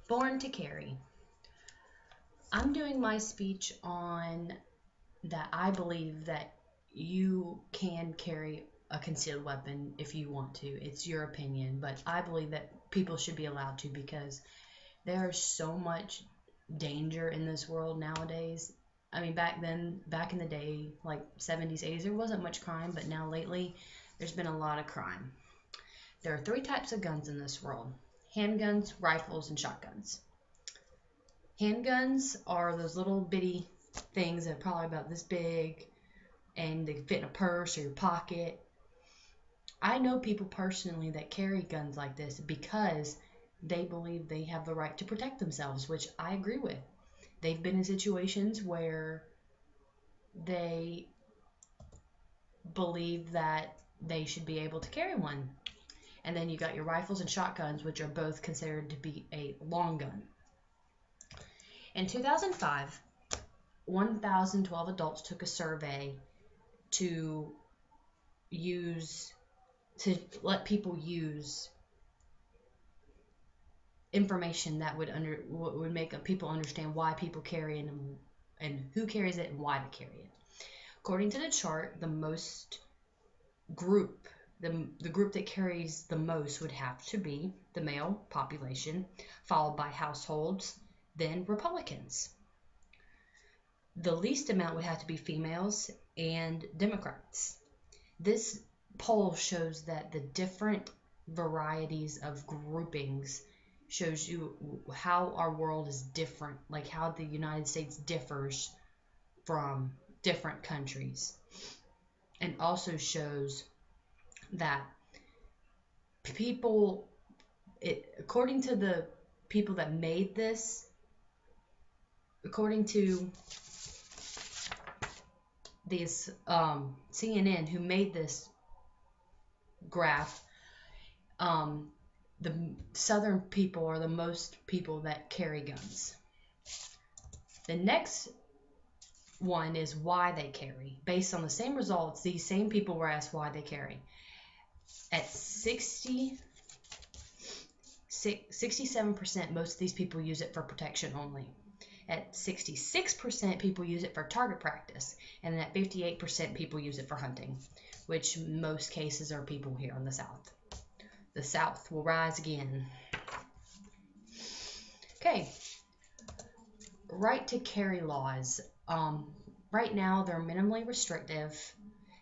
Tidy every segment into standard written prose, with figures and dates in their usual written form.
Born to carry. I'm doing my speech on that I believe that you can carry a concealed weapon if you want to. It's your opinion, but I believe that people should be allowed to because there's so much danger in this world nowadays. I mean, back in the day, like 70s, 80s, there wasn't much crime, but now lately, there's been a lot of crime. There are three types of guns in this world: handguns, rifles, and shotguns. Handguns are those little bitty things that are probably about this big and they fit in a purse or your pocket. I know people personally that carry guns like this because they believe they have the right to protect themselves, which I agree with. They've been in situations where they believe that they should be able to carry one. And then you got your rifles and shotguns, which are both considered to be a long gun. In 2005, 1,012 adults took a survey to let people use information that would make people understand why people carry it and who carries it and why they carry it. According to the chart, the group that carries the most would have to be the male population, followed by households, then Republicans. The least amount would have to be females and Democrats. This poll shows that the different varieties of groupings shows you how our world is different, like how the United States differs from different countries, and also shows that according to the people that made this, according to these CNN who made this graph, the southern people are the most people that carry guns. The next one is why they carry. Based on the same results, these same people were asked why they carry. At 67%, most of these people use it for protection only. At 66%, people use it for target practice. And at 58%, people use it for hunting, which most cases are people here in the South. The South will rise again. Okay. Right to carry laws. Right now, they're minimally restrictive.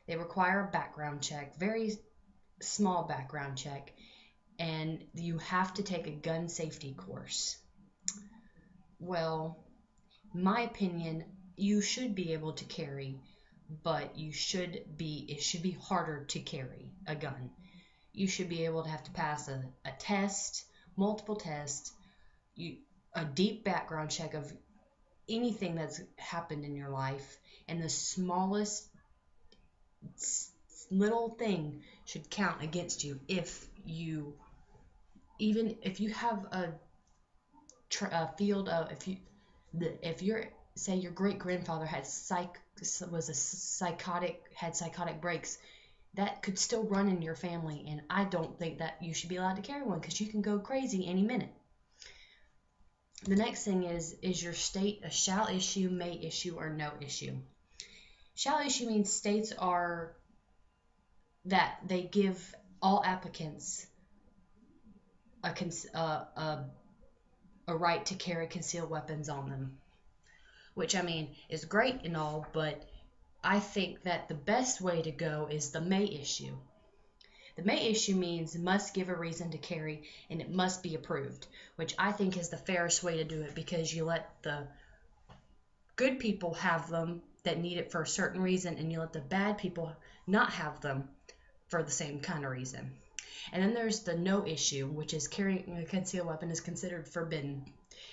They require a background check, very small background check, and you have to take a gun safety course. Well, my opinion, you should be able to carry, but it should be harder to carry a gun. You should be able to have to pass a test, multiple tests, a deep background check of anything that's happened in your life, and the smallest little thing should count against you even if you have a field of if you're say your great grandfather had psychotic breaks, that could still run in your family, and I don't think that you should be allowed to carry one because you can go crazy any minute. The next thing is your state a shall issue, may issue, or no issue? Shall issue means states are that they give all applicants a right to carry concealed weapons on them, which I mean is great and all, but I think that the best way to go is the may issue. The may issue means must give a reason to carry, and it must be approved, which I think is the fairest way to do it because you let the good people have them that need it for a certain reason, and you let the bad people not have them for the same kind of reason. And then there's the no issue, which is carrying a concealed weapon is considered forbidden.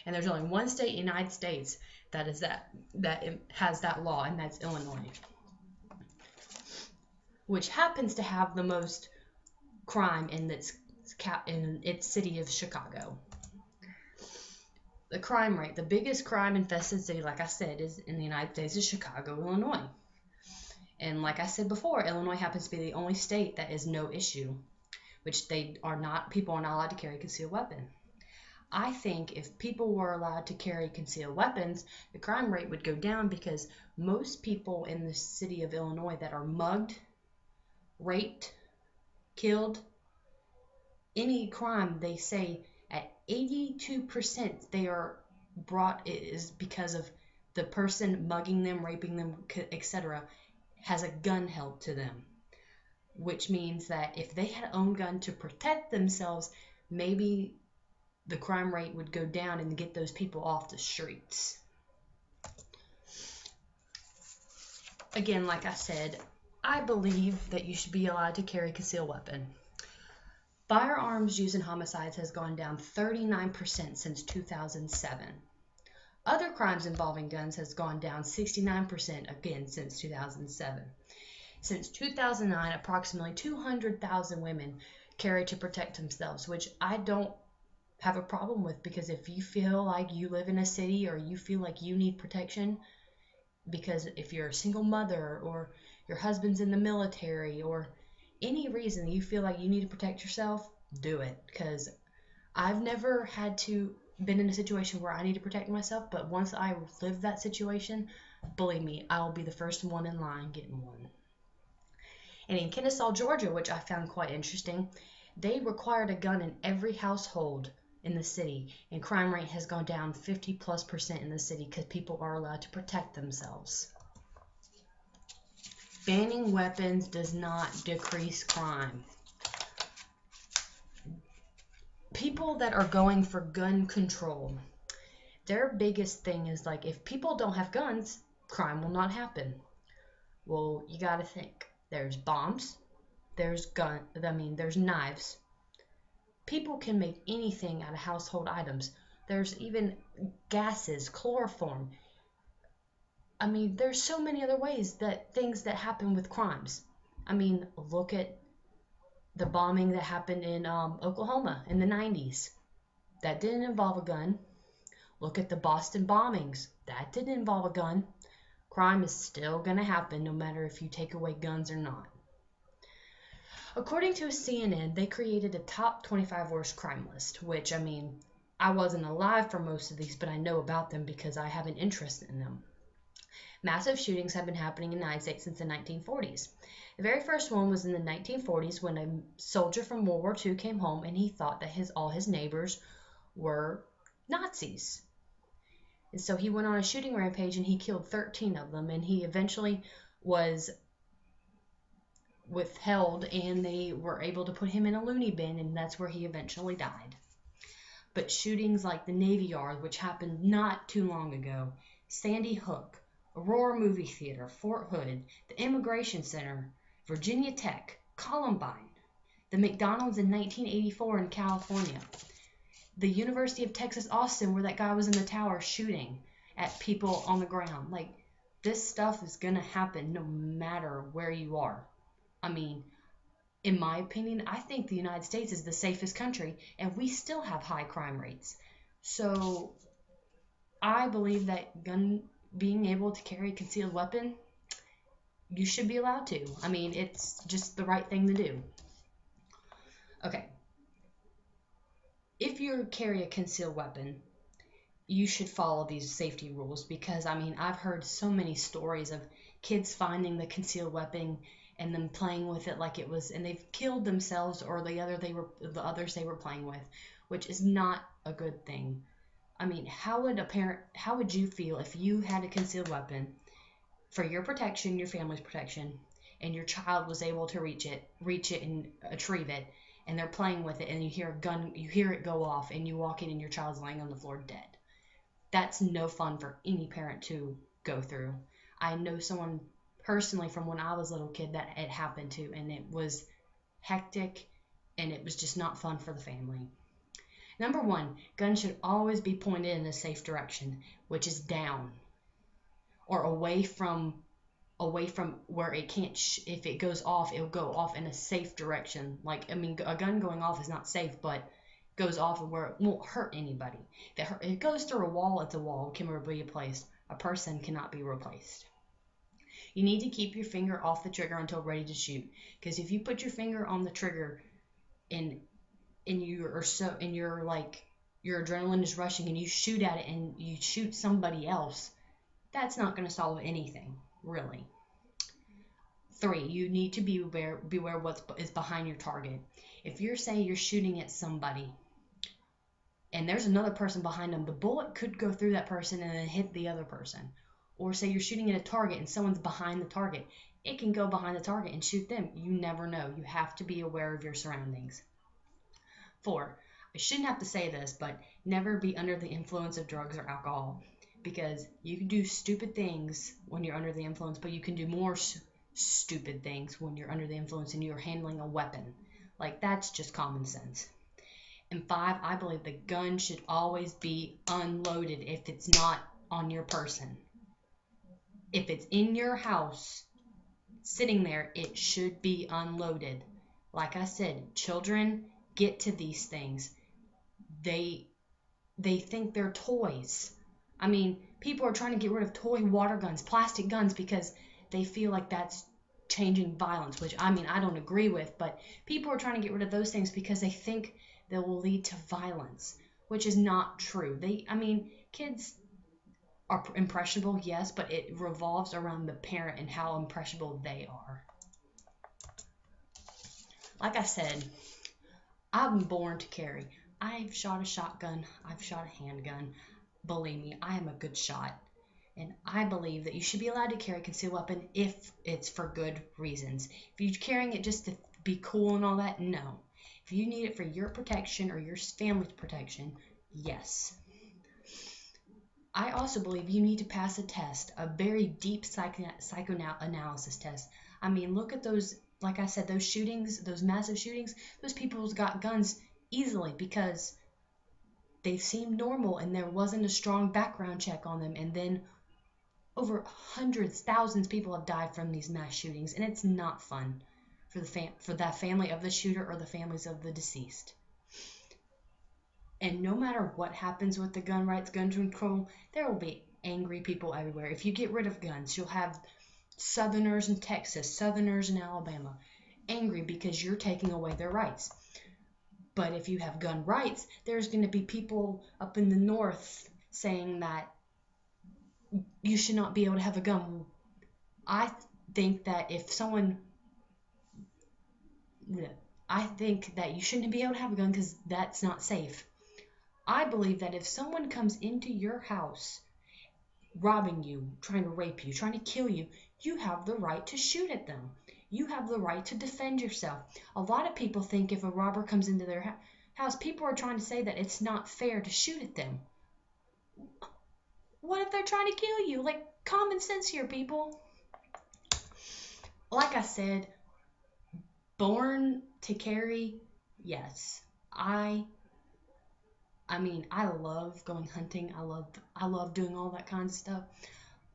And there's only one state in the United States that has that law, and that's Illinois, which happens to have the most crime in its city of Chicago. The crime rate, the biggest crime infested city, like I said, is in the United States is Chicago, Illinois. And like I said before, Illinois happens to be the only state that is no issue, which people are not allowed to carry a concealed weapon. I think if people were allowed to carry concealed weapons, the crime rate would go down because most people in the city of Illinois that are mugged, raped, killed, any crime, they say at 82% they are brought is because of the person mugging them, raping them, etc. has a gun held to them, which means that if they had own gun to protect themselves, maybe the crime rate would go down and get those people off the streets. Again, like I said, I believe that you should be allowed to carry a concealed weapon. Firearms used in homicides has gone down 39% since 2007. Other crimes involving guns has gone down 69% again since 2007. Since 2009, approximately 200,000 women carry to protect themselves, which I don't have a problem with, because if you feel like you live in a city or you feel like you need protection, because if you're a single mother or your husband's in the military or any reason you feel like you need to protect yourself, do it. Because I've never had to been in a situation where I need to protect myself, but once I live that situation, believe me, I'll be the first one in line getting one. And in Kennesaw, Georgia, which I found quite interesting, they required a gun in every household in the city, and crime rate has gone down 50+% in the city because people are allowed to protect themselves. Banning weapons does not decrease crime. People that are going for gun control, their biggest thing is like, if people don't have guns, crime will not happen. Well, you got to think. There's bombs, there's there's knives. People can make anything out of household items. There's even gases, chloroform. There's so many other ways that things that happen with crimes. Look at the bombing that happened in Oklahoma in the 90s. That didn't involve a gun. Look at the Boston bombings. That didn't involve a gun. Crime is still going to happen no matter if you take away guns or not. According to CNN, they created a top 25 worst crime list, which, I wasn't alive for most of these, but I know about them because I have an interest in them. Massive shootings have been happening in the United States since the 1940s. The very first one was in the 1940s when a soldier from World War II came home and he thought that all his neighbors were Nazis. And so he went on a shooting rampage and he killed 13 of them, and he eventually was withheld and they were able to put him in a loony bin, and that's where he eventually died. But shootings like the Navy Yard, which happened not too long ago, Sandy Hook, Aurora Movie Theater, Fort Hood, the Immigration Center, Virginia Tech, Columbine, the McDonald's in 1984 in California, the University of Texas Austin where that guy was in the tower shooting at people on the ground. Like, this stuff is going to happen no matter where you are. In my opinion, I think the United States is the safest country, and we still have high crime rates. So I believe that being able to carry a concealed weapon, you should be allowed to. It's just the right thing to do. Okay. If you carry a concealed weapon, you should follow these safety rules, because I've heard so many stories of kids finding the concealed weapon and then playing with it like it was, and they've killed themselves or the others they were playing with, which is not a good thing. How would you feel if you had a concealed weapon for your protection, your family's protection, and your child was able to reach it and retrieve it, and they're playing with it, and you hear it go off, and you walk in and your child's laying on the floor dead? That's no fun for any parent to go through. I know someone personally from when I was a little kid that it happened to, and it was hectic, and it was just not fun for the family. Number one, guns should always be pointed in a safe direction, which is down or away from where it can't. If it goes off, it'll go off in a safe direction. A gun going off is not safe, but goes off where it won't hurt anybody. If it goes through a wall, it's a wall. It can be replaced. A person cannot be replaced. You need to keep your finger off the trigger until ready to shoot, because if you put your finger on the trigger and you're like your adrenaline is rushing and you shoot at it and you shoot somebody else, that's not going to solve anything, really. 3, you need to beware what is behind your target. If you're saying you're shooting at somebody and there's another person behind them, the bullet could go through that person and then hit the other person. Or say you're shooting at a target and someone's behind the target, it can go behind the target and shoot them. You never know. You have to be aware of your surroundings. 4, I shouldn't have to say this, but never be under the influence of drugs or alcohol, because you can do stupid things when you're under the influence, but you can do more stupid things when you're under the influence and you're handling a weapon. Like, that's just common sense. And 5, I believe the gun should always be unloaded if it's not on your person. If it's in your house, sitting there, it should be unloaded. Like I said, children get to these things. They think they're toys. I mean, people are trying to get rid of toy water guns, plastic guns, because they feel like that's changing violence, which, I mean, I don't agree with, but people are trying to get rid of those things because they think they will lead to violence, which is not true. Kids are impressionable, yes, but it revolves around the parent and how impressionable they are. Like I said, I'm born to carry. I've shot a shotgun. I've shot a handgun. Believe me, I am a good shot. And I believe that you should be allowed to carry a concealed weapon if it's for good reasons. If you're carrying it just to be cool and all that, no. If you need it for your protection or your family's protection, yes. I also believe you need to pass a test, a very deep psychoanalysis test. I mean, look at those, like I said, those shootings, those massive shootings. Those people got guns easily because they seemed normal and there wasn't a strong background check on them. And then over hundreds, thousands of people have died from these mass shootings, and it's not fun for that family of the shooter or the families of the deceased. And no matter what happens with the gun rights, gun control, there will be angry people everywhere. If you get rid of guns, you'll have Southerners in Texas, Southerners in Alabama, angry because you're taking away their rights. But if you have gun rights, there's going to be people up in the north saying that you should not be able to have a gun. I think that I think that you shouldn't be able to have a gun because that's not safe. I believe that if someone comes into your house robbing you, trying to rape you, trying to kill you, you have the right to shoot at them. You have the right to defend yourself. A lot of people think if a robber comes into their house, people are trying to say that it's not fair to shoot at them. What if they're trying to kill you? Like, common sense here, people. Like I said, born to carry, yes. I love going hunting. I love doing all that kind of stuff.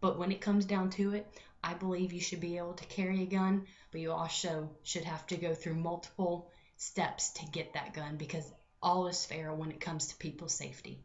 But when it comes down to it, I believe you should be able to carry a gun, but you also should have to go through multiple steps to get that gun, because all is fair when it comes to people's safety.